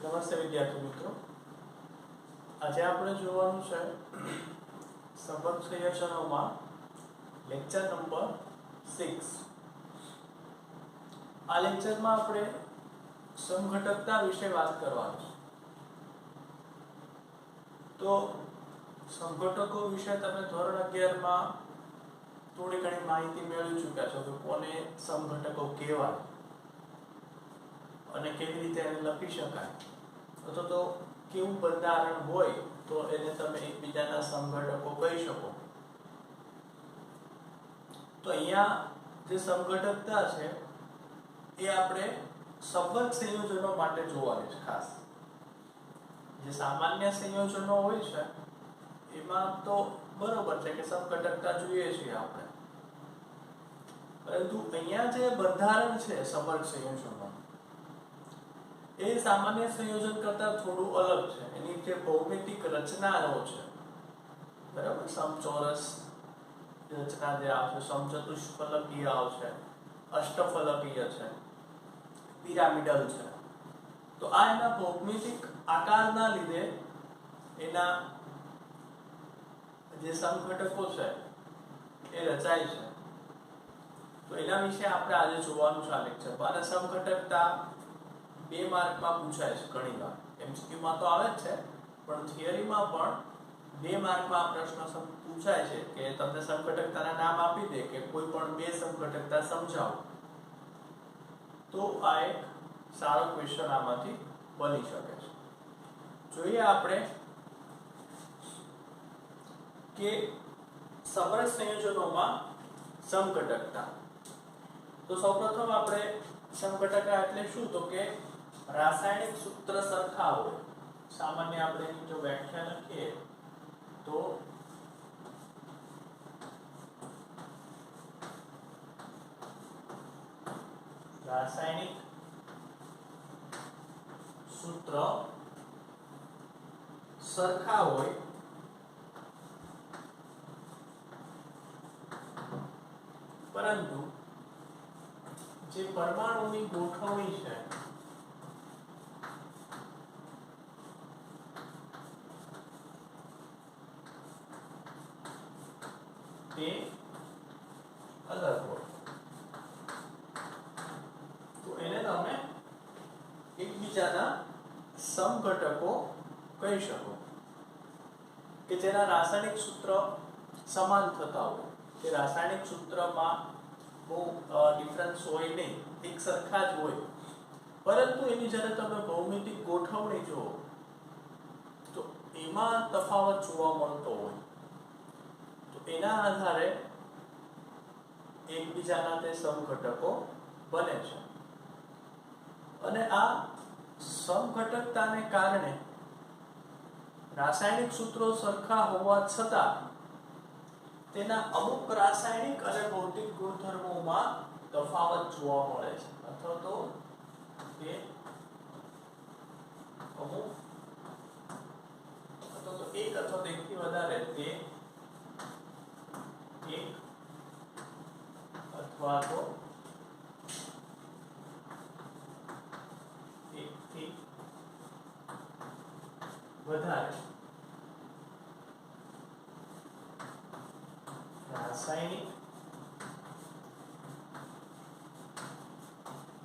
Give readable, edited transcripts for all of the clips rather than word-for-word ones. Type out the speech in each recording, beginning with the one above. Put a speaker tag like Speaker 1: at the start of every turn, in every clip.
Speaker 1: નમસ્તે વિદ્યાર્થી મિત્રો, આજે આપણે જોવાનું છે સંબંધ સંયોજનોમાં લેક્ચર નંબર 6। આ લેક્ચરમાં આપણે સમઘટકતા વિશે વાત કરવાની છે। તો સમઘટકો વિશે તમે ધોરણ 11 માં થોડી ઘણી માહિતી મેળવી ચૂક્યા છો કે કોને સમઘટકો કહેવાય અને કેવી રીતે એને લખી શકાય, અથવા તો કેવું બંધારણ હોય તો એને તમે એકબીજાના સમઘટકો કહી શકો। તો અહીંયા જે સમઘટકતા છે એ આપણે સંબંધ સંયોજનો માટે જોવાની છે। ખાસ જે સામાન્ય સંયોજનો હોય છે એમાં તો બરોબર છે કે સમઘટકતા જોઈએ છીએ આપણે, પરંતુ અહીંયા જે બંધારણ છે સંબંધ સંયોજનો એ સામાન્ય સંયોજન કરતા થોડું અલગ છે। એની જે ભૌમિતિક રચનાઓ છે, બરાબર, સમચોરસ રચના જે આવશે, સમચતુષ્ફલકીય આવશે, અષ્ટફલકીય છે, પિરામિડલ છે। તો આ એના ભૌમિતિક આકારના લીધે એના જે સમઘટકો છે એ રચાય છે। તો એના વિશે આપણે આજે જોવાનું છે આ લેક્ચરમાં। અને સમઘટકતા 2 માર્કમાં પૂછાય છે ઘણીવાર, એમસીક્યુ માં તો આવે જ છે, પણ થિયરીમાં પણ 2 માર્કમાં આ પ્રશ્ન પૂછાય છે કે તમને સમઘટકતાના નામ આપી દે કે કોઈ પણ 2 સમઘટકતા સમજાવો, તો આ એક સારો ક્વેશ્ચન આમાંથી બની શકે છે। જોઈએ આપણે કે સંબંધ સંયોજનોમાં સમઘટકતા। તો સૌપ્રથમ આપણે સમઘટકતા એટલે શું, તો કે રાસાયણિક સૂત્ર સરખા હોય। સામાન્ય આપણે એની જો વ્યાખ્યા લખીએ તો રાસાયણિક સૂત્ર સરખા હોય પરંતુ જે પરમાણુની ગોઠવણી છે તે અલગ હોય, તો એને તમે એકબીજાના સમઘટકો કહી શકો કે જેના રાસાયણિક સૂત્ર સમાન થતા હોય। કે રાસાયણિક સૂત્રમાં બહુ ડિફરન્સ હોય નહીં, એક સરખા જ હોય, પરંતુ એની જ્યારે તમે ભૌમિતિક ગોઠવણી જુઓ તો એમાં તફાવત જોવા મળતો હોય, તો એના આધારે એકબીજાના તે સમઘટકો બને છે। અને આ સમઘટકતાને કારણે રાસાયણિક સૂત્રો સરખા હોવા છતાં તેના અમુક રાસાયણિક અને ભૌતિક ગુણધર્મોમાં તફાવત જોવા મળે છે, અથવા તો તે અમુક અથવા તો એક અથવા એકથી વધારે તે એક અથવા તો એકથી વધારે રાસાયણિક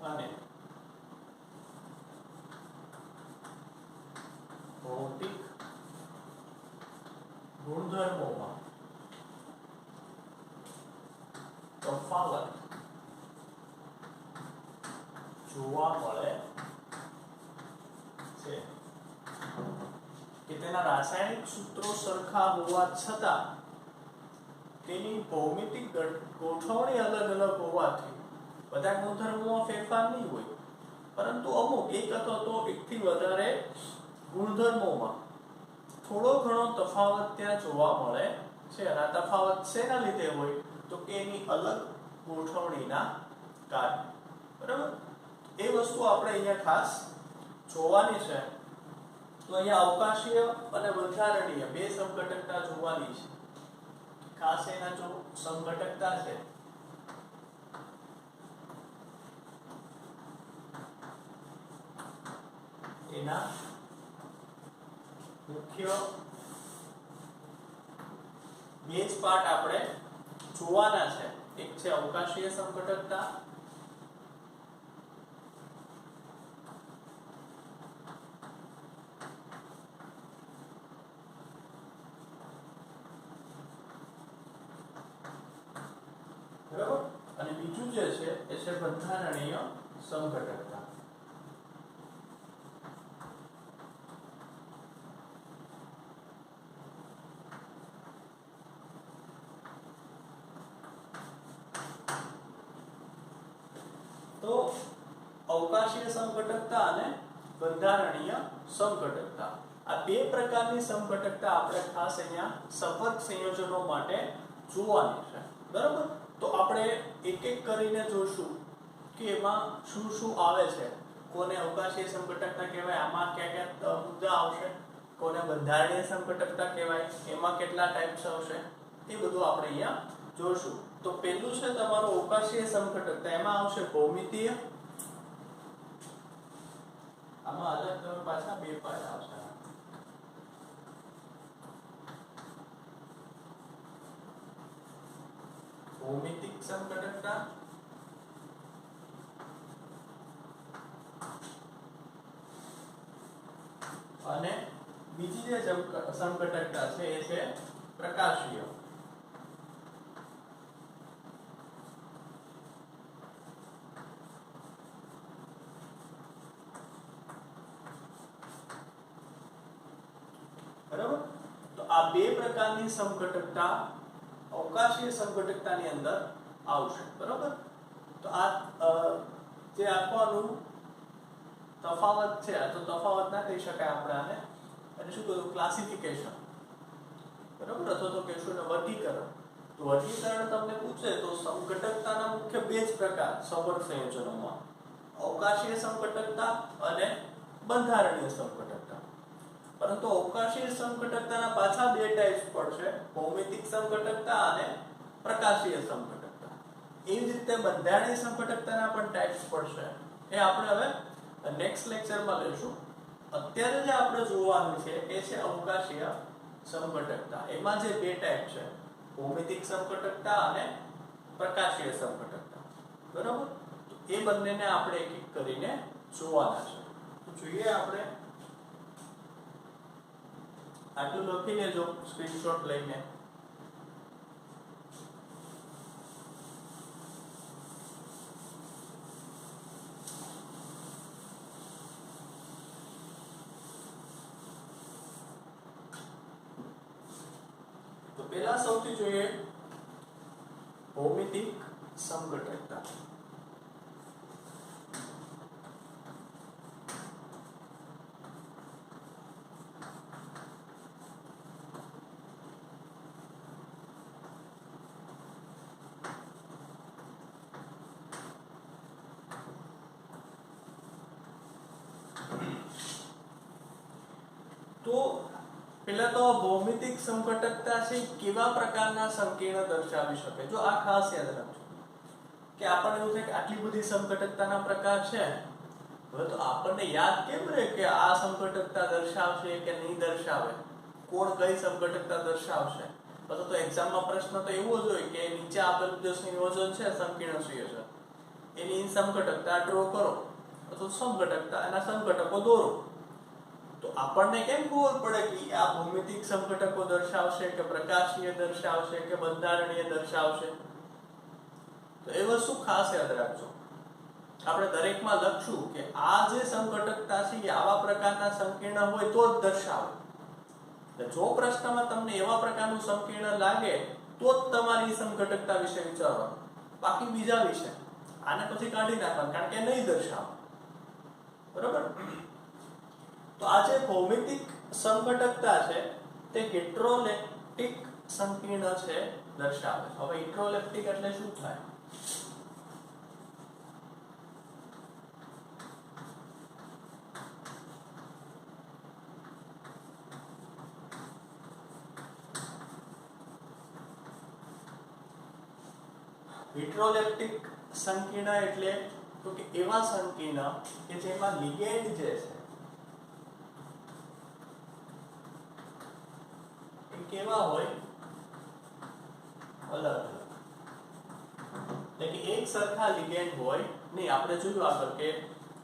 Speaker 1: અને ભૌતિક ગુણધર્મોમાં તફાવત જોવા મળે છે, કે તેના રાસાયણિક સૂત્રો સરખા હોવા છતાં તેની ભૌમિતિક ગોઠવણી અલગ અલગ હોવાથી બધા ગુણધર્મોમાં ફેરફાર નહીં હોય, પરંતુ અમુક એક અથવા તો એકથી વધારે ગુણધર્મોમાં થોડો ઘણો તફાવત ત્યાં જોવા મળે છે। અને આ તફાવત શેના લીધે હોય, તો કે એની અલગ ગોઠવણીના કારણે, બરાબર। એ વસ્તુ આપણે અહીંયા ખાસ જોવાની છે। તો અહીંયા અવકાશીય અને બંધારણીય 2 સમઘટકતા જોવાની છે। ખાસ એના જો સમઘટકતા છે એના એના મુખ્ય બે જ પાર્ટ આપણે જોવાના છે. એક છે અવકાશીય સંઘટકતા, બરાબર, અને બીજું જે છે એ છે બંધારણીય સંઘટકતા. તો અવકાશીય સંઘટકતા અને બંધારણીય સંઘટકતા, આ બે પ્રકારની સંઘટકતા આપણે ખાસ અહીંયા સંપર્ક સંયોજનો માટે જોવાની છે. બરાબર, તો આપણે એક એક કરીને જોશું કે એમાં શું શું આવે છે. કોને અવકાશીય સંઘટકતા કહેવાય, આમાં કયા કયા મુદ્દા આવશે, કોને બંધારણીય સંઘટકતા કહેવાય, એમાં કેટલા ટાઈપ્સ આવશે, એ બધું આપણે અહીંયા જોશું. તો પહેલું છે તમારું અવકાશીય સંઘટકતા, એમાં આવશે ભૌમિતીય. આમાં અલગ તમે પાછા બે પાર્ટ આવશે. ભૌમિતિક સંઘટકતા અને બીજી જે સંઘટકતા છે એ છે પ્રકાશીય. બરાબર, તો આ બે પ્રકારની સંઘટકતા અવકાશીય સંઘટકતાની અંદર આવશે. બરાબર, તો આ જે આપવાનું તફાવત છે, આ તો તફાવત ના કહી શકાય આપણે આને, અને શું કહ્યું, ક્લાસિફિકેશન. બરાબર, અથવા તો કહેશું ને વર્ગીકરણ. તો વર્ગીકરણ તમને પૂછે તો સંઘટકતાના મુખ્ય બે જ પ્રકાર સંપર્ક સંયોજનોમાં, અવકાશીય સંઘટકતા અને બંધારણીય સંઘટકતા. પરંતુ અવકાશીય સંઘટકતાના પાછા બે ટાઈપ્સ પડશે, ભૌમિતિક સંઘટકતા અને પ્રકાશીય સંઘટકતા. એવી જ રીતે બંધારણીય સંઘટકતાના પણ ટાઈપ્સ પડશે, એ આપણે હવે નેક્સ્ટ લેક્ચરમાં લઈશું. અત્યારે જે આપણે જોવાનું છે એ છે અવકાશીય સંઘટકતા. એમાં જે બે ટાઈપ છે, ભૌમિતિક સંઘટકતા અને પ્રકાશીય સંઘટકતા. બરાબર, તો એ બંનેને આપણે એક એક કરીને જોવાના છે. તો જોઈએ આપણે, આટલું લખી લેજો સ્ક્રીનશોટ લઈને. તો પહેલા સૌથી જોઈએ ભૌમિતિક સંઘટકતા. તો પહેલા તો ભૌમિતિક સંઘટકતા છે કેવા પ્રકારના સંકીર્ણ દર્શાવી શકે. જો આ ખાસ યાદ રાખજો કે આપણને એવું થાય કે આટલી બધી સંઘટકતાના પ્રકાર છે, હવે તો આપણને યાદ કેમ રહે કે આ સંઘટકતા દર્શાવશે કે નહીં દર્શાવે, કોણ કઈ સંઘટકતા દર્શાવશે. પછી તો એક્ઝામમાં પ્રશ્ન તો એવો જ હોય કે નીચે આપેલું જે સંયોજન છે સંકીર્ણ સંયોજન, એની સંઘટકતા ડ્રો કરો અથવા સંઘટકતા એના સંઘટકો દોરો. તો આપણને કેમ ખબર પડે કે આ ભૌમિતિક સંઘટકો દર્શાવશે કે પ્રકાશીય દર્શાવશે કે બંધારણીય દર્શાવશે. તો એ વસ્તુ ખાસ યાદ રાખજો. આપણે દરેકમાં લખશું કે આ જે સંઘટકતા છે એ આવા પ્રકારના સંકીર્ણ હોય તો જ દર્શાવે. જો પ્રશ્નમાં તમને એવા પ્રકારનું સંકીર્ણ લાગે તો જ તમારી સંઘટકતા વિશે વિચારવાનું, બાકી બીજા વિશે આને પછી કાઢી નાખવાનું, કારણ કે નહીં દર્શાવે. બરાબર, તો આ જે ભૌમિતિક સંઘટકતા છે તે હેટરોલેપ્ટિક સંકીર્ણ છે દર્શાવે છે. હવે હેટરોલેપ્ટિક એટલે શું થાય? હેટરોલેપ્ટિક સંકીર્ણ એટલે તો કે એવા સંકીર્ણ કે જેમાં લિગેન્ડ જે છે કેવા હોય અલગ અલગ, એટલે કે એક સરખા લિગેન્ડ હોય નહીં. આપણે જોયું આગળ કે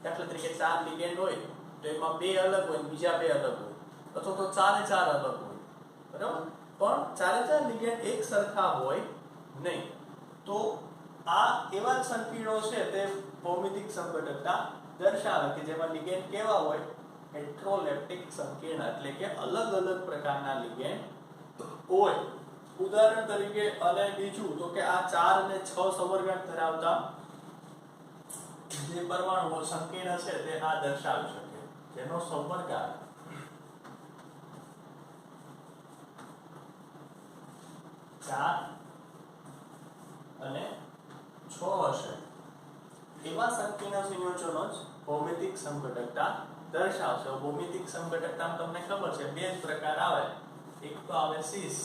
Speaker 1: દાખલા તરીકે 4 લિગેન્ડ હોય તો એમાં 2 અલગ હોય ને બીજા 2 અલગ હોય, અથવા તો 4 એ 4 અલગ હોય, બરાબર. પણ 4 લિગેન્ડ એક સરખા હોય નહીં. તો આ એવા જ સંકીર્ણો છે તે ભૌમિતિક સંઘટકતા દર્શાવે કે જેમાં લિગેન્ડ કેવા હોય હેટરોલેપ્ટિક સંકીર્ણ, એટલે કે અલગ અલગ પ્રકારના લિગેન્ડ હોય. ઉદાહરણ તરીકે અને બીજું તો કે આ 4 અને 6 સમઘાત ધરાવતા જે પરમાણુઓ સંકીર્ણ છે તે આ દર્શાવી શકે, જેનો સમઘાત 4 અને 6 હશે. એવા સંકીર્ણ સંયોજનો જ ભૌમિતિક સંઘટકતા દર્શાવશે. ભૌમિતિક સંઘટકતામાં તમને ખબર છે બે જ પ્રકાર આવે, એક તો આવે સિસ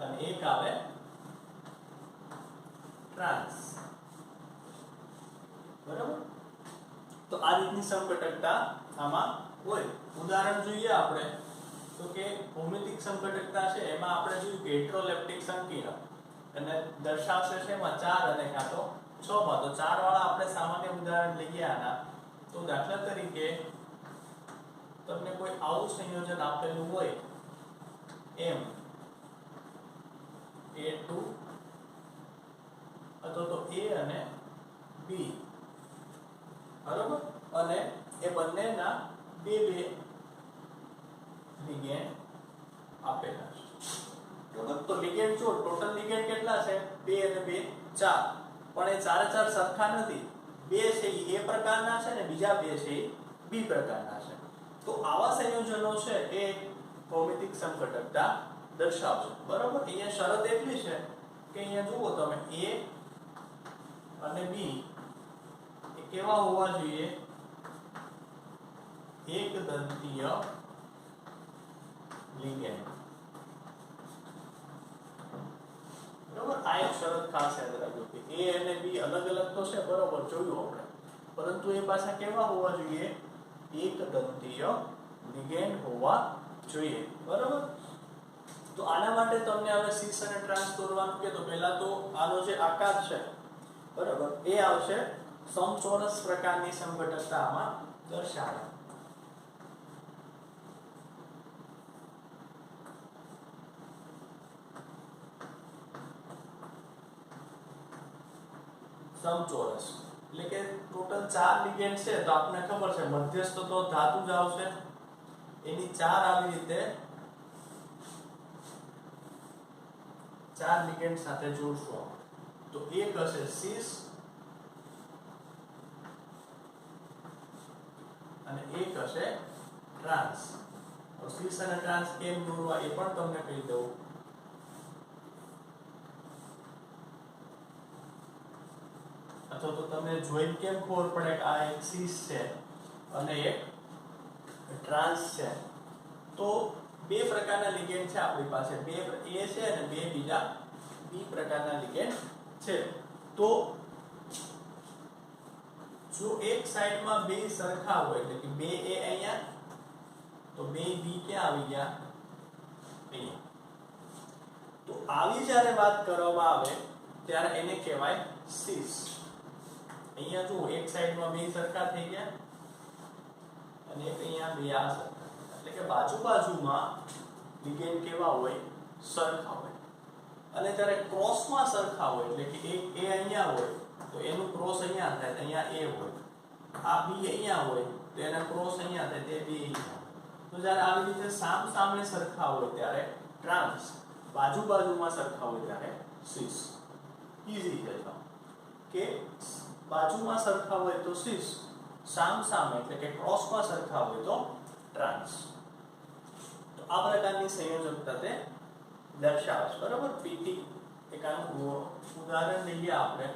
Speaker 1: અને એક આવે ટ્રાન્સ, બરાબર. તો આ રીતની સંઘટકતા આમાં હોય. ઉદાહરણ જોઈએ આપણે તો કે ભૌમિતિક સંઘટકતા છે એમાં આપણે જોયું કે હેટરોલેપ્ટિક સંકીર્ણ અને દર્શાવશે છે એમાં 4 અને કાં તો 6 માં. તો 4 વાળા આપણે સામાન્ય ઉદાહરણ લઈએ આના. તો દાખલા તરીકે તમને કોઈ આવું સંયોજન આપેલું હોય એમ A2 અથવા તો A અને B, બરાબર. અને એ બંનેના બે લિગેન્ડ આપેલા છે, બરાબર. તો લિગેન્ડ જો ટોટલ લિગેન્ડ કેટલા છે 2 અને 2 4, પણ એ 4 સરખા નથી. 2 છે એ A પ્રકારના છે ને બીજા 2 છે એ B પ્રકારના છે. તો આવા સંયોજનો છે એ ભૌમિતિક સંઘટકતા દર્શાવશે, બરાબર. અહીંયા શરત એટલી છે કે અહીંયા જુઓ તમે A અને B એ કેવા હોવા જોઈએ એક દંતીય લિગેન્ડ, બરાબર. આ એક શરત ખાસ યાદ રાખજો કે A અને B અલગ અલગ તો છે, બરાબર, જોયું આપણે, પરંતુ એ પાછા કેવા હોવા જોઈએ એક દંતીય લિગેન્ડ હોવા જોઈએ, બરાબર. તો આના માટે તમને હવે સિસ અને ટ્રાન્સ દોરવાનું કે તો પહેલા તો આનો જે આકાર છે, બરાબર, એ આવશે સમચોરસ પ્રકારની સંઘટકતા આમાં દર્શાવે. સમચોરસ એટલે કે ટોટલ 4 લિગેન્ડ છે તો આપણને ખબર છે મધ્યસ્થ તો ધાતુ જ આવશે, એની 4 આવી રીતે 4 લિગેન્ડ સાથે જોડશું તો એક હશે સિસ અને એક હશે ટ્રાન્સ. તો સિસ અને ટ્રાન્સ કેમ દોરવા એ પણ તમને કહી દઉં. અથવા તો તમને જોઈને કેમ ખબર પડે કે આ એક સિસ છે અને એક ટ્રાન્સ છે. તો બે પ્રકારના લિગેન્ડ છે આપણી પાસે, બે A છે અને બે બીજા B પ્રકારના લિગેન્ડ છે. તો જો એક સાઈડમાં બે સરખા હોય એટલે કે બે A અહીંયા તો બે B ક્યાં આવી ગયા અહીંયા. તો આવી જ્યારે વાત કરવામાં આવે ત્યારે એને કહેવાય સિસ. અહીંયા જો એક સાઈડમાં બે સરખા થઈ ગયા અને એક અહીંયા બે આ સરખા, એટલે કે બાજુમાં લિગેન્ડ કેવા હોય સરખા હોય. અને જ્યારે ક્રોસમાં સરખા હોય એટલે કે એક A અહીંયા હોય તો એનું ક્રોસ અહીંયા થાય, અહીંયા A હોય. આ B અહીંયા હોય તો એના ક્રોસ અહીંયા થાય, તે B અહીંયા. તો જ્યારે આવી રીતે સામે સરખા હોય ત્યારે ટ્રાન્સ, બાજુમાં સરખા હોય ત્યારે સિસ. ઈઝી છે કે બાજુમાં સરખા હોય તો સિસ, સામે એટલે કે ક્રોસમાં સરખા હોય તો ટ્રાન્સ. તો આ પ્રકારની સંયોજકતા તે દર્શાવે છે, બરાબર. PT એક આનું ઉદાહરણ લઈએ આપણે.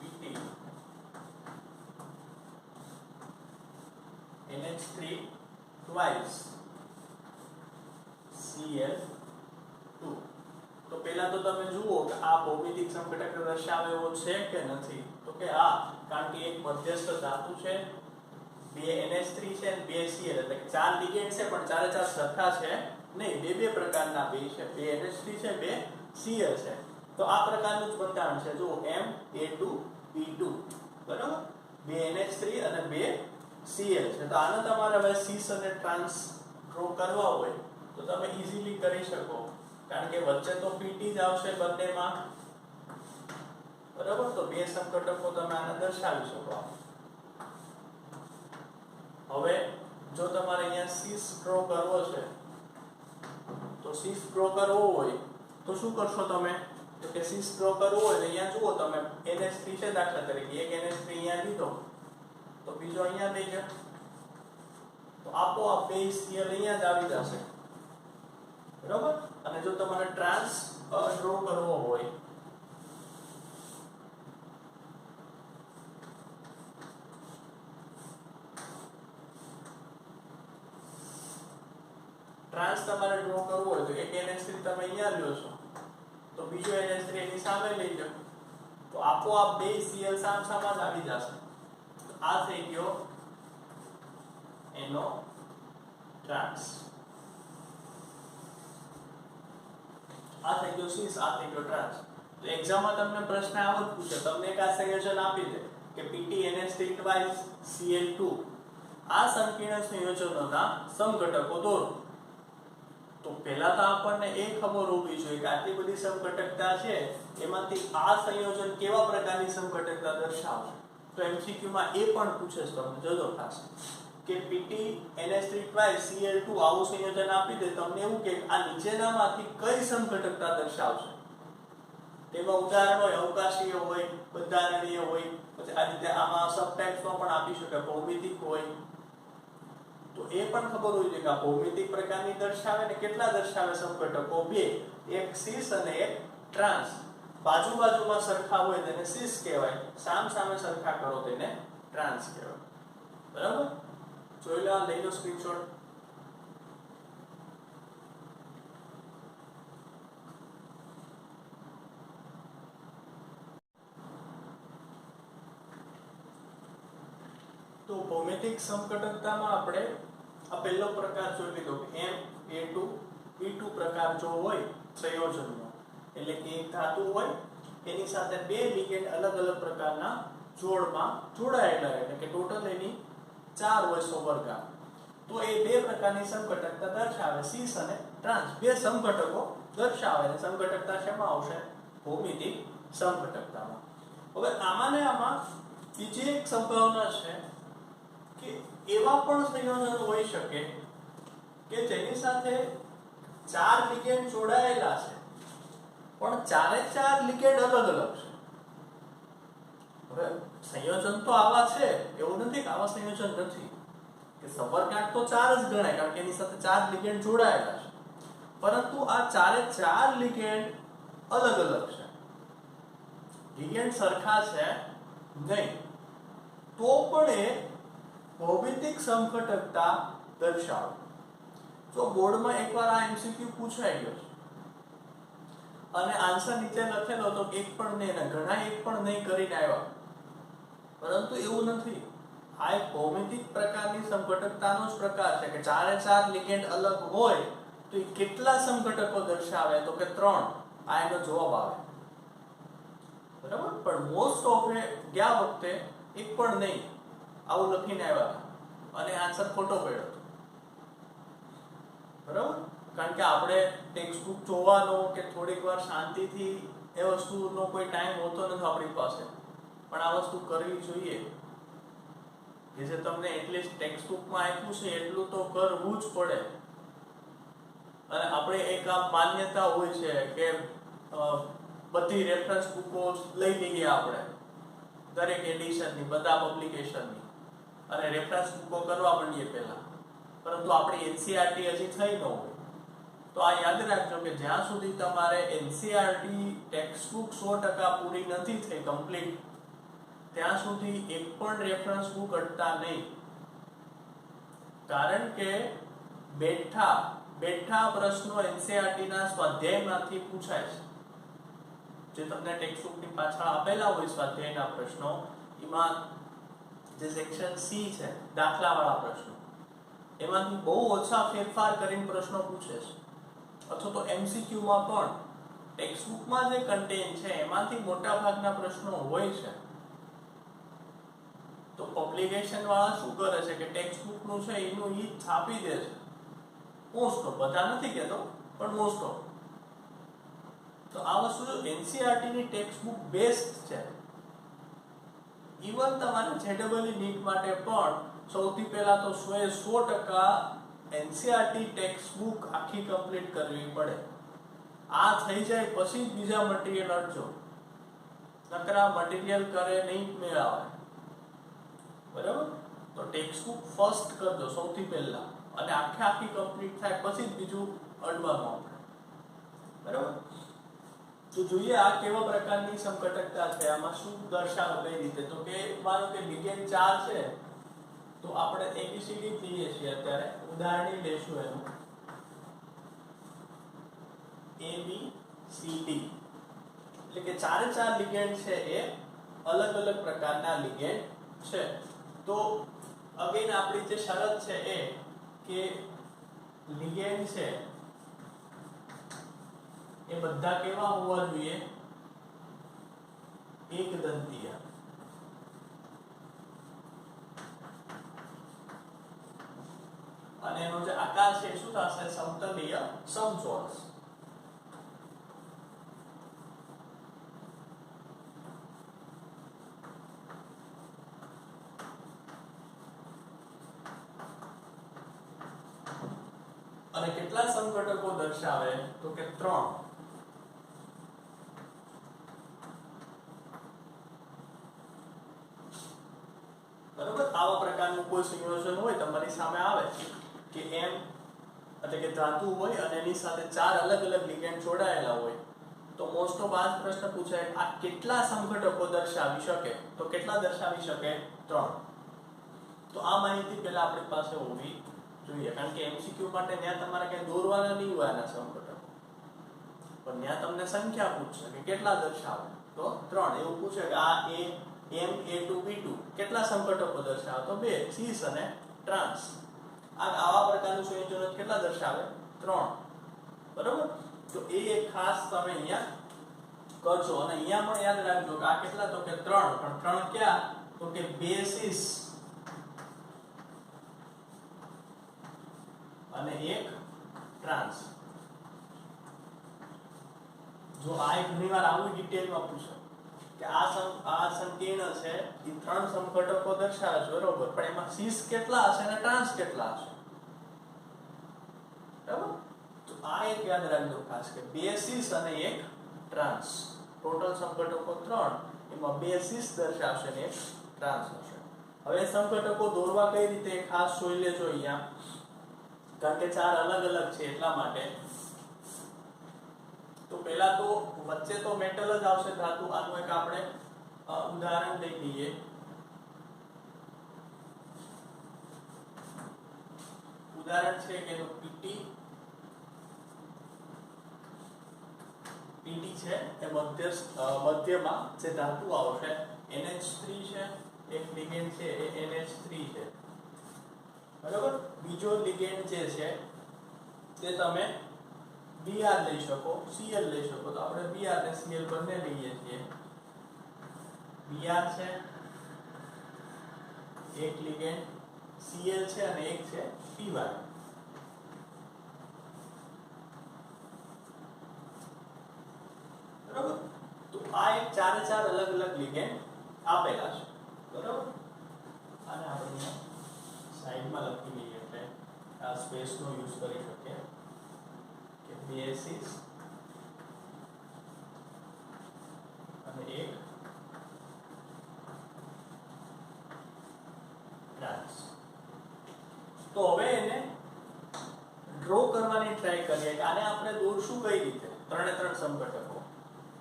Speaker 1: PT NH3 twice Cl2. તો પહેલા તો તમે જુઓ કે આ ભૌમિતિક સંઘટક દર્શાવે એવો છે કે નથી. તો કે હા, કારણ કે એક મધ્યસ્થ ધાતુ છે બે NH3 છે અને બે Cl એટલે કે ચાર લિગેન્ડ છે પણ ચારે ચાર સરખા છે નહીં, બે બે પ્રકારના બે છે, બે NH3 છે બે Cl છે. તો આ પ્રકારનું જ બંધારણ છે. જો Ma2P2 બરાબર, બે NH3 અને બે Cl છે. તો આને તમારે હવે સીસ અને ટ્રાન્સ ડ્રો કરવા હોય તો તમે ઈઝીલી કરી શકો, કારણ કે વચ્ચે તો PT જ આવશે બંનેમાં બરાબર. તો બે સમઘટકો તમે આને દર્શાવી શકો. હવે જો તમારે અહીંયા સીસ ડ્રો કરવો છે તો સીસ ડ્રો કરવો હોય તો શું કરશો તમે? તો કે સીસ ડ્રો કરવો હોય તો અહીંયા જુઓ તમે NH3 છે દાખલા તરીકે, એક NH3 અહીંયા લીધો તો બીજો અહીંયા લઈ જાઓ તો આપોઆપ બે Cl અહીંયા જ આવી જશે બરાબર. અને જો તમારે ટ્રાન્સ ડ્રો કરવો હોય ટ્રાન્સ તમારે ડ્રો કરવો હોય તો એક NH3 તમે અહીંયા લ્યો છો તો બીજો NH3 એની સામે લઈ જાઓ તો આપોઆપ બે Cl સામસામા જ આવી જશે. આ થઈ ગયો એનો ટ્રાન્સ, આ થઈ ગયો સીસ, આ થઈ ગયો ટ્રાન્સ. તો એક્ઝામમાં તમને પ્રશ્ન આવો જ પૂછે, તમને એક આ સંયોજન આપી દે કે PT NH3 Cl2 આ સંકીર્ણ સંયોજનોના સમઘટકો દોરો. તો પહેલા તો આપણને એ ખબર હોવી જોઈએ કે આટલી બધી સમઘટકતા છે એમાંથી આ સંયોજન કેવા પ્રકારની સમઘટકતા દર્શાવશે. તો MCQ માં એ પણ પૂછે છે તમને, જોજો ખાસ કે PT NH3 Cl2 આવું સંયોજન આપી દે, તમને એવું કે આ નીચેનામાંથી કઈ સમઘટકતા દર્શાવશે. તેમાં ઉદાહરણ હોય અવકાશીય હોય, બંધારણીય હોય, પછી આ રીતે આમાં સબટાઇપ્સમાં પણ આપી શકે, ભૌમિતિક હોય. તો એ પણ ખબર હોવી જોઈએ કે આ ભૌમિતિક પ્રકારની દર્શાવે ને કેટલા દર્શાવે સમઘટકો? બે, એક સીસ અને એક ટ્રાન્સ. બાજુ બાજુમાં સરખા હોય તેને સીસ કહેવાય, સામ સામે સરખા કરો તેને ટ્રાન્સ કહેવાય બરાબર. જોઈ લો, લઈ લો સ્ક્રીનશોટ. તો ભૌમિતિક સમઘટકતામાં આપણે આ પહેલો પ્રકાર જોઈ લીધો કે Ma2P2 પ્રકાર જો હોય સંયોજનનો, એટલે કે એક ધાતુ હોય એની સાથે બે લિગેન્ડ અલગ અલગ પ્રકારના જોડમાં જોડાયેલા, એટલે કે ટોટલ એની 4 હોય સોબરગા. તો એ બે પ્રકારની સમઘટકતા દર્શાવે, સીસ અને ટ્રાન્સ. બે સમઘટકો દર્શાવે અને સમઘટકતા શેમાં આવશે? ભૌમિતિક સમઘટકતામાં. હવે આમાં ને આમાં બીજી એક સંભાવના છે કે એવા પણ સંયોજનો હોઈ શકે કે જેની સાથે 4 લિગેન્ડ જોડાયેલા છે પણ ચારે ચાર લિગેન્ડ અલગ અલગ છે. હવે સંયોજન તો આવા છે, એવું નથી કે આવા સંયોજન નથી, કે સમરગાંઠ તો 4 જ ગણાય કારણ કે એની સાથે 4 લિગેન્ડ જોડાયેલા છે, પરંતુ આ ચારે ચાર લિગેન્ડ અલગ અલગ છે, લિગેન્ડ સરખા છે નહીં. તો પણ એ ભૌમિતિક સમઘટકતા દર્શાવે. જો બોર્ડમાં એકવાર આ MCQ પૂછાઈ ગયો છે અને આન્સર નીચે લખેલો તો એક પણ નહીં, ને ઘણા એક પણ નહીં કરીને આવ્યા, પરંતુ એવું નથી. આ એક ભૌમિતિક પ્રકારની સમઘટકતાનો જ પ્રકાર છે કે ચારે ચાર લિગેન્ડ અલગ હોય તો એ કેટલા સમઘટકો દર્શાવે? તો કે 3. આ એનો જવાબ આવે બરાબર. પણ મોસ્ટ ઓફ ગયા વખતે એક પણ નહીં આવું લખીને આવ્યા અને આન્સર ખોટો પડ્યો હતો બરાબર. કારણ કે આપણે ટેક્સ્ટ બુક જોવાનો કે થોડીક વાર શાંતિથી એ વસ્તુનો કોઈ ટાઈમ હોતો નથી આપણી પાસે, પણ આ વસ્તુ કરવી જોઈએ કે જે તમને એટલીસ્ટ ટેક્સ્ટ બુકમાં આપ્યું છે એટલું તો કરવું જ પડે. અને આપણે એક આ માન્યતા હોય છે કે બધી રેફરન્સ બુકો લઈ લઈએ આપણે, દરેક એડિશનની, બધા પબ્લિકેશનની, અને રેફરન્સ બુકો કરવા માંડીએ પહેલા, પરંતુ આપણી NCERT હજી થઈ ન હોય. તો આ યાદ રાખજો કે જ્યાં સુધી તમારે NCERT ટેક્સ્ટ બુક 100% પૂરી નથી થઈ કમ્પ્લીટ, ત્યાં સુધી એક પણ રેફરન્સ બુક અડતા નહીં. કારણ કે બેઠા પ્રશ્નો NCERT ના સ્વાધ્યાયમાંથી પૂછાય છે. જે તમને ટેક્સ્ટ બુકની પાછળ આપેલા હોય સ્વાધ્યાયના પ્રશ્નો, એમાં જે સેક્શન સી છે દાખલાવાળા પ્રશ્નો, એમાંથી બહુ ઓછા ફેરફાર કરીને પ્રશ્નો પૂછે છે, અથવા તો એમસીક્યુમાં પણ ટેક્સ્ટબુકમાં જે કન્ટેન્ટ છે એમાંથી મોટા ભાગના પ્રશ્નો હોય છે. તો પબ્લિકેશન વાળા શું કરે છે કે ટેક્સ્ટબુકનું છે એનું ઈ છાપી દે છે, મોસ્ટ ઓફ, બધા નથી કહેતો પણ મોસ્ટ ઓફ. તો આ વસ્તુ જો એનસીઈઆરટી ની ટેક્સ્ટબુક બેસ્ટ છે. ઇવન તમારે જેડબલઈ નીટ માટે પણ સૌથી પહેલા તો 100% એનસીઈઆરટી ટેક્સ્ટબુક આખી કમ્પ્લીટ કરવી પડે. આ થઈ જાય પછી જ બીજા મટીરીયલ અડજો, નકરા મટીરીયલ કરે નહીં મેળાવે. બરાબર? તો ટેક્સ્ટબુક ફર્સ્ટ કરજો સૌથી પહેલા, અને આખી કમ્પ્લીટ થાય પછી જ બીજું અડવાનું આપણે. બરાબર? તો જોઈએ આ કેવા પ્રકારની સમકટકતા છે, આમાં શું દર્શાવે કઈ રીતે. તો કે માનો કે લિગેન્ડ 4 છે, તો આપણે એબીસીડી લઈએ છીએ અત્યારે, ઉદાહરણ લેશું એનું એબીસીડી, એટલે કે 4 લિગેન્ડ છે એ અલગ અલગ પ્રકારના લિગેન્ડ છે. તો અગેન આપણી જે શરત છે એ કે લિગેન્ડ છે એ બધા કેવા હોવા જોઈએ, એકદંતીય. અને એનો જે આકાર છે શું થશે, સમતલીય સમચોરસ. અને કેટલા સમઘટકો દર્શાવે, તો કે 3. બરોબર? આવા પ્રકારનું કોઈ સંયોજન હોય તમારી સામે આવે કે એમ, એટલે કે ધાતુ હોય અને એની સાથે 4 અલગ અલગ લિગેન્ડ જોડાયેલા હોય, તો મોસ્ટ ઓફ આ પ્રશ્ન પૂછાય આ કેટલા સમઘટકો દર્શાવી શકે, તો કેટલા દર્શાવી શકે, 3. તો આ માહિતી પહેલા આપણી પાસે હોવી જોઈએ, કારણ કે એમસીક્યુ માટે ત્યાં તમારે કઈ દોરવાના નહીં હોય આના સમઘટકો, પણ ત્યાં તમને સંખ્યા પૂછશે કે કેટલા દર્શાવે, તો 3. એવું પૂછે કે આ એ એમ A2 B2 કેટલા સમઘટકો દર્શાવે, તો 2 સીસ અને ટ્રાન્સ. આવા પ્રકારનું સંયોજન કેટલા દર્શાવે, 3. બરોબર? તો એ એક ખાસ તમે અહીંયા કરજો. અને અહીંયા પણ યાદ રાખજો કે આ કેટલા, તો કે 3, પણ 3 ક્યાં, તો કે 2 સીસ અને 1 ટ્રાન્સ. જો આ એક ઘણીવાર આવું ડિટેલમાં પૂછે કે આ સંકીર્ણ છે એ 3 સમઘટકો દર્શાવે છે, બરોબર, પણ એમાં સીસ કેટલા હશે અને ટ્રાન્સ કેટલા હશે. બરાબર? તો આ એક યાદ રાખજો ખાસ કે 2 સીસ અને 1 ટ્રાન્સ, ટોટલ સમઘટકો 3, એમાં 2 સીસ દર્શાવશે અને 1 ટ્રાન્સ હશે. હવે સમઘટકો દોરવા કઈ રીતે ખાસ જોઈ લેજો અહીંયા, કારણ કે 4 અલગ અલગ છે એટલા માટે. તો પહેલા તો વચ્ચે તો મેટલ જ આવશે, ધાતુ. આનું એક આપણે ઉદાહરણ લઈ લઈએ. ઉદાહરણ છે કે પીટી છે એ મધ્યમાં જે ધાતુ આવશે NH3 છે, એક લિગેન્ડ છે એ NH3 છે. બરાબર? બીજો લિગેન્ડ જે છે તે તમે Br લઈ શકો, Cl લઈ શકો. તો આપણે Br અને Cl બંને લઈએ છીએ. Br છે એક લિગેન્ડ, Cl છે અને એક છે Py. બરાબર? તો આ એક 4 અલગ અલગ લિગેન્ડ આપેલા છે. બરાબર? અને આપણે સાઈડમાં લખી લઈએ એટલે આ સ્પેસનો યુઝ કરી શકીએ કે 2 સીસ અને 1 ટ્રાન્સ. તો હવે એને ડ્રો કરવાની ટ્રાય કરીએ કે આને આપણે દોરશું કઈ રીતે, 3 સમઘટકો.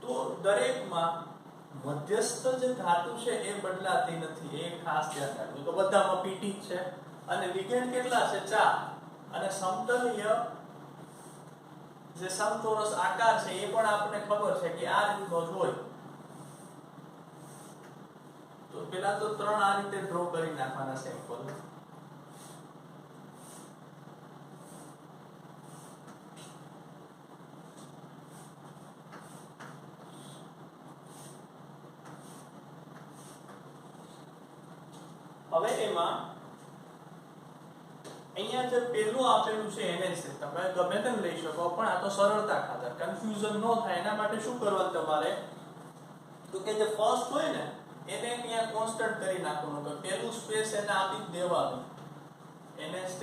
Speaker 1: તો દરેકમાં મધ્યસ્થ જે ધાતુ છે એ બદલાતી નથી, એ ખાસ ધ્યાન રાખજો. તો બધામાં પીટી છે અને લિગેન્ડ કેટલા છે, 4. અને સમતલીય જે સમચોરસ આકાર છે એ પણ આપણને ખબર છે કે આ રીતનો જ હોય. તો પેલા તો 3 આ રીતે ડ્રો કરી નાખવાના સેમ્પલ. હવે એમાં અહીંયા જે પેલું આપેલું છે NH3 તમે ગમે તેમ લઈ શકો, પણ આ તો સરળતા ખાતર કન્ફ્યુઝન ન થાય એના માટે શું કરવાનું તમારે, તો કે જે ફર્સ્ટ હોય ને એને અહીંયા કોન્સ્ટન્ટ કરી નાખવાનું, કે પેલું સ્પેસ એને આપી દેવાનું. NH3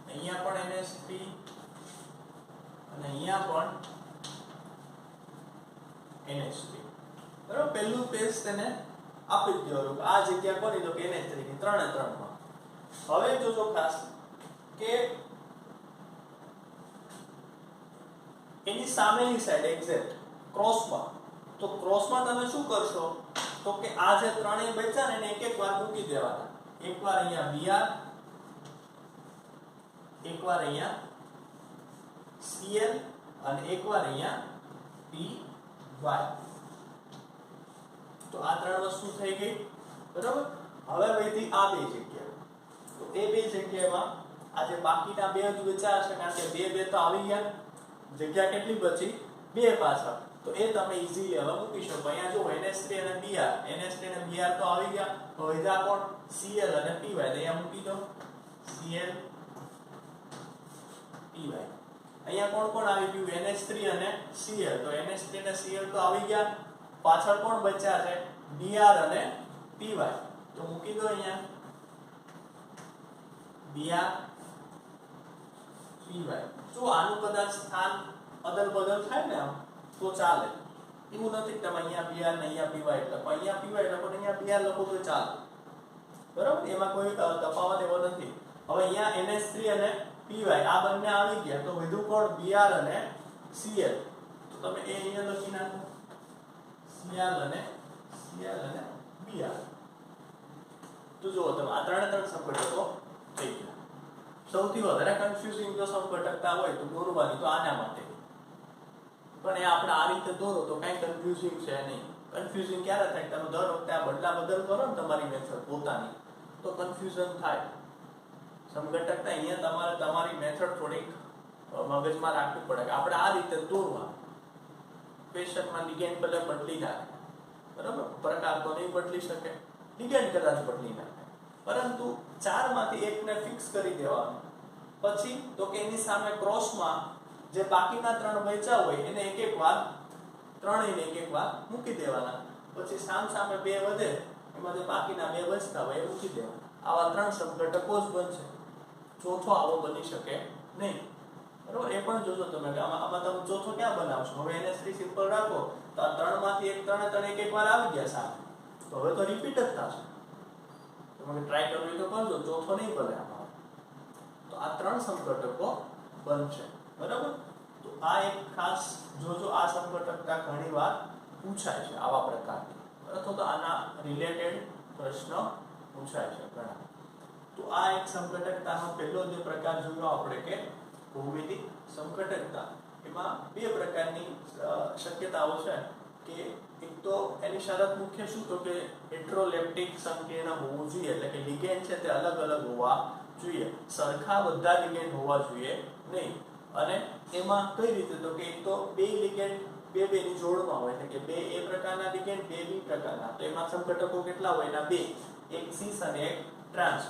Speaker 1: અહીંયા પણ NH3 અને અહીંયા પણ NH3, બરાબર. પેલું સ્પેસ તેને આપી દેવાનું. આ જગ્યા કોની, તો કે NH3 ની 3 એ 3 માં. હવે જોજો ખાસ કે એની સામેની સાઈડ એક્ઝેક્ટ ક્રોસમાં, તો ક્રોસમાં તમે શું કરશો, તો કે આ જે ત્રણેય બચ્યા ને એને એક એક વાર મૂકી દેવાના. એકવાર અહીંયા Br, એકવાર અહીંયા Cl અને એકવાર અહીંયા Py. તો આ ત્રણ વસ્તુ થઈ ગઈ, બરાબર. હવે વધી આ બે જગ્યા, તો એ બે જગ્યામાં આ જે બાકીના બે જ બચ્યા છે, કારણ કે બે તો આવી ગયા, જગ્યા કેટલી બચી, બે પાછળ. તો એ તમે ઈઝીલી હવે મૂકી શકો. અહીંયા જો NH3 અને Br, NH3 અને Br તો આવી ગયા, તો વધ્યા કોણ, Cl અને Py. તો અહીંયા મૂકી દો Cl Py. અહીંયા કોણ કોણ આવી ગયું, NH3 અને Cl. તો NH3 અને Cl તો આવી ગયા, પાછળ કોણ બચ્યા છે, Br અને Py. તો મૂકી દો અહીંયા Br Py. જો આનું કદાચ સ્થાન અદલ બદલ થાય ને આમ તો ચાલે, એવું નથી તમે અહીંયા Br ને અહીંયા Py લખો, અહીંયા Py લખો ને અહીંયા Br લખો તો ચાલે, બરાબર. એમાં કોઈ તફાવત એવો નથી. હવે અહીંયા NH3 અને Py આ બંને આવી ગયા, તો વધુ કોણ, Br અને Cl. તો તમે એ અહીંયા લખી નાખો Cl અને Br. તો જો તમે આ ત્રણે ત્રણ સંઘટકો થઈ ગયા. સૌથી વધારે કન્ફ્યુઝિંગ જો સંઘટકતા હોય તો દોરવાની, તો આના માટે, પણ એ આપણે આ રીતે દોરો તો કઈ કન્ફ્યુઝિંગ છે નહીં. કન્ફ્યુઝિંગ ક્યારે થાય, તમે દર વખતે આ બદલા બદલ કરો ને તમારી મેથડ પોતાની, તો કન્ફ્યુઝન થાય. સંઘટકતા અહીંયા તમારે તમારી મેથડ થોડીક મગજમાં રાખવી પડે કે આપણે આ રીતે દોરવા. ક્વેશ્ચનમાં લિગેન્ડ ભલે બદલી નાખે, બરાબર, પ્રકાર તો નહીં બદલી શકે, લિગેન્ડ કદાચ બદલી નાખે, પરંતુ ચારમાંથી એકને ફિક્સ કરી દેવાનું. પછી તો કે એની સામે ક્રોસમાં જે બાકીના ત્રણ બચ્યા હોય એને એક એક વાર, ત્રણેયને એક એક વાર મૂકી દેવાના. પછી સામે બે વધે એમાં જે બાકીના બે બચતા હોય એ મૂકી દેવાના. આવા ત્રણ સંઘટકો જ બનશે, ચોથો આવો બની શકે નહીં, બરાબર. એ પણ જોજો તમે કે આમાં તમે ચોથો ક્યાં બનાવશો. હવે NH3 સિમ્પલ રાખો તો આ ત્રણમાંથી ત્રણે એક એક વાર આવી ગયા સામે, તો હવે તો રિપીટ જ થશે. તમે ટ્રાય કરવી તો કરજો, ચોથો નહીં બને આમાં. તો આ ત્રણ સંઘટકો બનશે, બરાબર. તો આ એક ખાસ જોજો, આ સંઘટકતા ઘણીવાર પૂછાય છે આવા પ્રકારની, અથવા તો આના રિલેટેડ પ્રશ્ન પૂછાય છે ઘણા. તો આ એક સંઘટકતાનો પહેલો જે પ્રકાર જોયો આપણે કે ભૌમિતિક સંઘટકતા. એમાં બે પ્રકારની શક્યતાઓ છે કે એક તો એની શરત મુખ્ય શું, તો કે હેટરોલેપ્ટિક સંકીર્ણ હોવું જોઈએ, એટલે કે લિગેન્ડ છે તે અલગ અલગ હોવા જોઈએ, સરખા બધા લિગેન્ડ હોવા જોઈએ નહીં. અને એમાં કઈ રીતે, તો કે એક તો બે લિગેન્ડ બેની જોડમાં હોય, એટલે કે બે એ પ્રકારના લિગેન્ડ, બે બી પ્રકારના. તો એમાં સંઘટકો કેટલા હોય, એના બે, એક સિસ અને એક ટ્રાન્સ.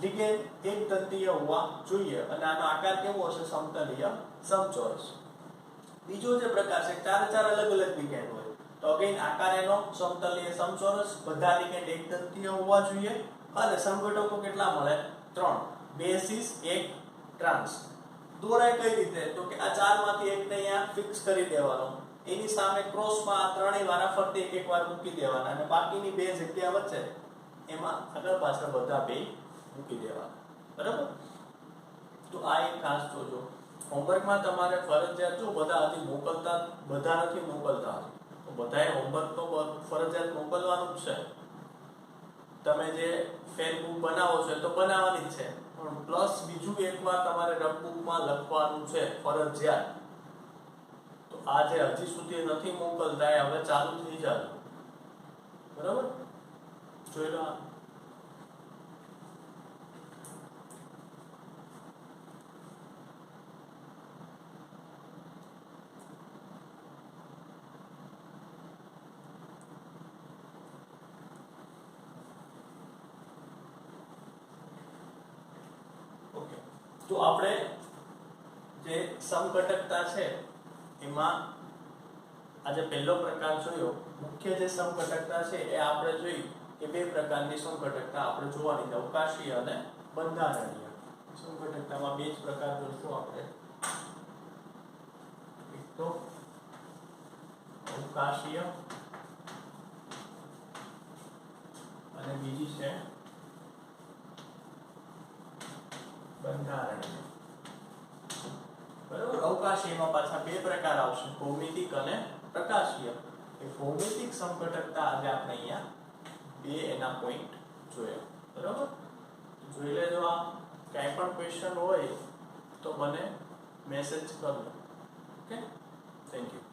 Speaker 1: લિગેન્ડ એક તંતીય હોવા જોઈએ અને આનો આકાર કેવો હશે, સમતલીય, સમચોરસ. બીજો જે પ્રકાર છે, ચાર અલગ અલગ લિગેન્ડ હોય, તો અગેન આકાર એનો સમતલીય, સમચોરસ, બધા લિગેન્ડ એક તંતીય હોવા જોઈએ અને સંઘટકો કેટલા મળે, 3, 2 સિસ 1 ટ્રાન્સ. દોરાય કઈ રીતે, તો કે આ ચારમાંથી એકને અહીંયા ફિક્સ કરી દેવાનો, એની સામે ક્રોસમાં આ ત્રણેય વારાફરતી એક એક વાર મૂકી દેવાના અને બાકીની બે જગ્યા વચ્ચે એમાં આગળ પાછળ બધા બે મૂકી દેવાના, બરાબર. તો આ એક ખાસ જોજો. હોમવર્કમાં તમારે ફરજિયાત, જો બધા હજી મોકલતા, બધા નથી મોકલતા, તો બધાએ હોમવર્ક તો ફરજિયાત મોકલવાનું જ છે. તમે જે ફેરબુક બનાવો છો તો બનાવવાની જ છે, પણ પ્લસ બીજું એકવાર તમારે રફબુકમાં લખવાનું છે ફરજિયાત. તો આ જે હજી સુધી નથી મોકલતા એ હવે ચાલુ થઈ જાય, બરાબર, જોઈ લો. ઓકે, તો આપણે જે સમઘટકતા છે એમાં આજે પહેલો પ્રકાર જોયો. મુખ્ય જે સમઘટકતા છે એ આપણે જોઈ કે બે પ્રકારની સમઘટકતા આપણે જોવાની છે, અવકાશીય અને બંધારણીય. સમઘટકતામાં બે જ પ્રકાર જોઈશું આપણે. એક તો અવકાશીય અને બીજી છે બંધારણીય. બરાબર, અવકાશીયમાં પાછા બે પ્રકાર આવશે, ભૌમિતિક અને પ્રકાશીય. એ ભૌમિતિક સમઘટકતા આજે આપણે અહીંયા બે એના પોઈન્ટ જોયા. બરાબર, જોઈ લેજો. આ કાંઈ પણ ક્વેશ્ચન હોય તો મને મેસેજ કરજો. Okay, thank you.